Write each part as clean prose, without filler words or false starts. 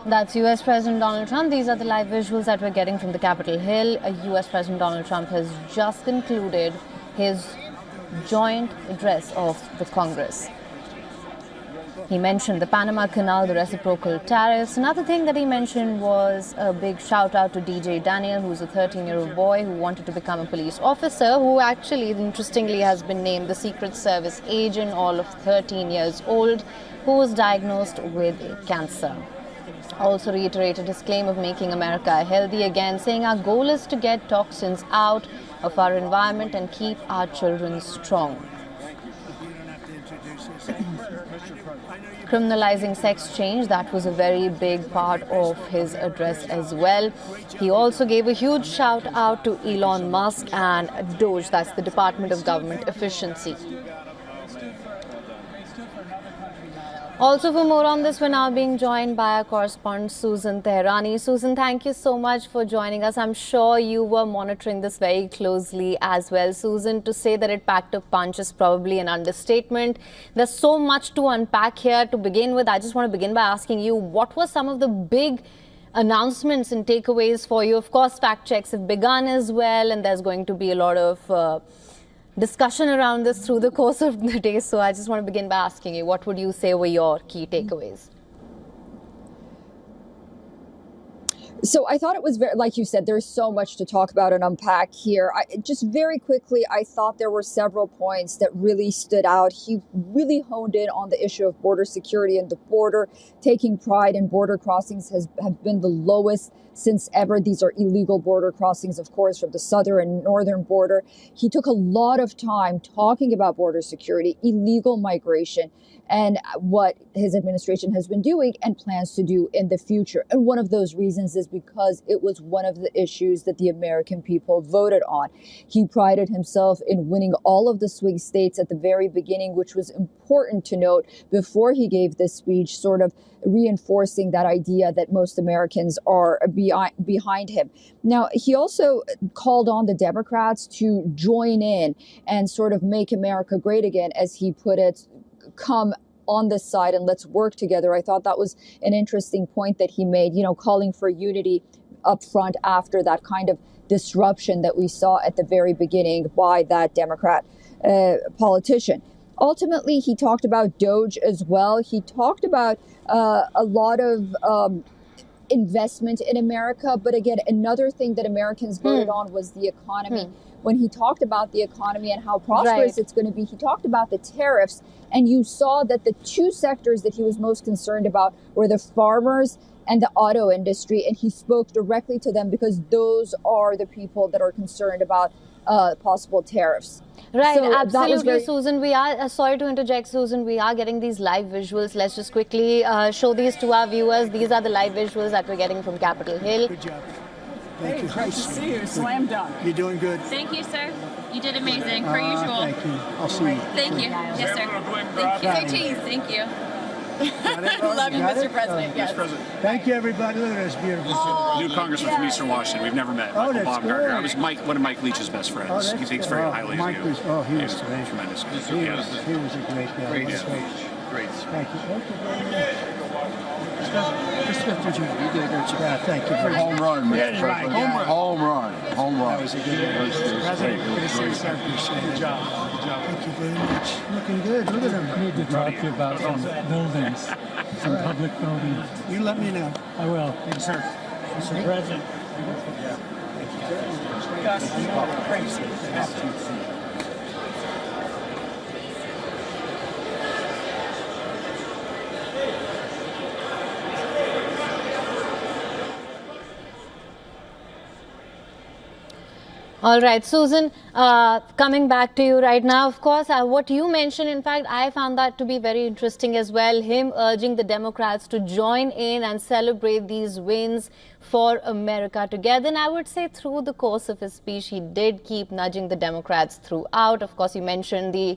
That's US President Donald Trump. These are the live visuals that we're getting from the Capitol Hill. US President Donald Trump has just concluded his joint address of the Congress. He mentioned the Panama Canal, the reciprocal tariffs. Another thing that he mentioned was a big shout out to DJ Daniel, who's a 13-year-old boy who wanted to become a police officer, who actually, interestingly, has been named the Secret Service agent, all of 13 years old, who was diagnosed with cancer. Also reiterated his claim of making America healthy again, saying our goal is to get toxins out of our environment and keep our children strong. Criminalizing sex change, that was a very big part of his address as well. He also gave a huge shout out to Elon Musk and DOGE, that's the Department of Government Efficiency. Also, for more on this, we're now being joined by our correspondent Susan Teherani. Susan, thank you so much for joining us. I'm sure you were monitoring this very closely as well. Susan, to say that it packed a punch is probably an understatement. There's so much to unpack here. To begin with, I just want to begin by asking you, what were some of the big announcements and takeaways for you? Of course, fact checks have begun as well, and there's going to be a lot of discussion around this through the course of the day. So I just want to begin by asking you, what would you say were your key takeaways? So I thought it was very, like you said, there's so much to talk about and unpack here. Just very quickly, I thought there were several points that really stood out. He really honed in on the issue of border security and the border. Taking pride in border crossings have been the lowest since ever. These are illegal border crossings, of course, from the southern and northern border. He took a lot of time talking about border security, illegal migration, and what his administration has been doing and plans to do in the future. And one of those reasons is because it was one of the issues that the American people voted on. He prided himself in winning all of the swing states at the very beginning, which was important to note before he gave this speech, sort of reinforcing that idea that most Americans are behind him. Now, he also called on the Democrats to join in and sort of make America great again, as he put it. Come on this side and let's work together. I thought that was an interesting point that he made, calling for unity up front after that kind of disruption that we saw at the very beginning by that Democrat politician. Ultimately, he talked about DOGE as well. He talked about a lot of investment in America. But again, another thing that Americans voted on was the economy. When he talked about the economy and how prosperous it's going to be, he talked about the tariffs. And you saw that the two sectors that he was most concerned about were the farmers and the auto industry. And he spoke directly to them because those are the people that are concerned about possible tariffs. Right, so absolutely, Susan. We are, sorry to interject, Susan, we are getting these live visuals. Let's just quickly show these to our viewers. These are the live visuals that we're getting from Capitol Hill. Good job. Thank you. Great to see you. Slam dunk. You're doing good. Thank you, sir. You did amazing, per usual. Thank you. I'll see you. Thank you. Yes, sir. Thank you. Say cheese. Thank you. Love you, Mr. President. Yes. Thank you, everybody. Look at this beautiful. New congressman from Eastern Washington. We've never met. Oh, Michael that's Baumgartner. great. I was one of Mike Leach's best friends. Oh, He thinks very highly Mike of you. was, he was terrific. Tremendous. He was a great guy. Great. Great. Thank you. Thank you very much. Mr. Jr., you did a great job. Yeah, thank you very much. Home run, Mr. President. Home run. That was a good President, good to see you, sir. Good job. Good job. Thank you very much. Looking good. Look at him. I need to talk to you about some buildings, some public buildings. You let me know. I will. Yes, sir. Mr. President. All right, Susan, coming back to you right now, of course, what you mentioned, in fact, I found that to be very interesting as well, him urging the Democrats to join in and celebrate these wins for America together. And I would say through the course of his speech, he did keep nudging the Democrats throughout. Of course, you mentioned the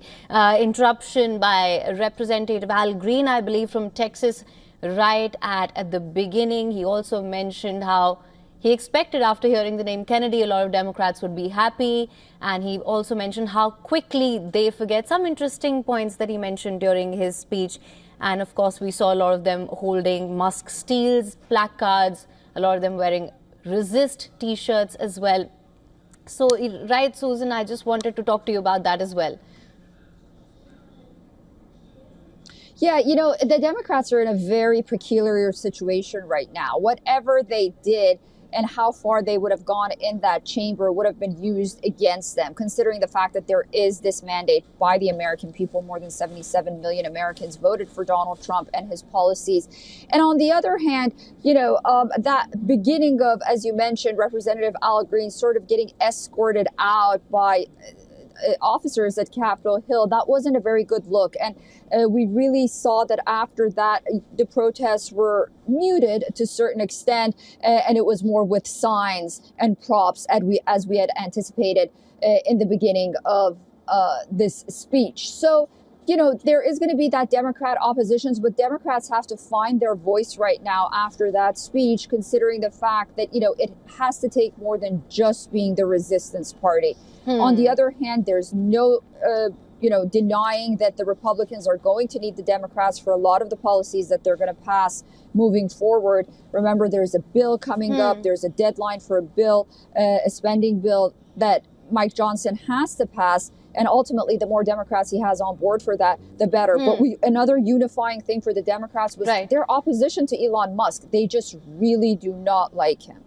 interruption by Representative Al Green, I believe, from Texas, right at the beginning. He also mentioned how he expected, after hearing the name Kennedy, a lot of Democrats would be happy. And he also mentioned how quickly they forget. Some interesting points that he mentioned during his speech. And of course, we saw a lot of them holding Musk steals, placards, a lot of them wearing resist t-shirts as well. So, right, Susan, I just wanted to talk to you about that as well. Yeah, you know, the Democrats are in a very peculiar situation right now. Whatever they did and how far they would have gone in that chamber would have been used against them, considering the fact that there is this mandate by the American people. More than 77 million Americans voted for Donald Trump and his policies. And on the other hand, you know, that beginning of, as you mentioned, Representative Al Green sort of getting escorted out by officers at Capitol Hill, that wasn't a very good look. And we really saw that after that, the protests were muted to a certain extent, and it was more with signs and props as we had anticipated in the beginning of this speech. So, you know, there is going to be that Democrat oppositions, but Democrats have to find their voice right now after that speech, considering the fact that, you know, it has to take more than just being the resistance party. On the other hand, there's no, you know, denying that the Republicans are going to need the Democrats for a lot of the policies that they're going to pass moving forward. Remember, there's a bill coming up. There's a deadline for a bill, a spending bill that Mike Johnson has to pass. And ultimately, the more Democrats he has on board for that, the better. But another unifying thing for the Democrats was their opposition to Elon Musk. They just really do not like him.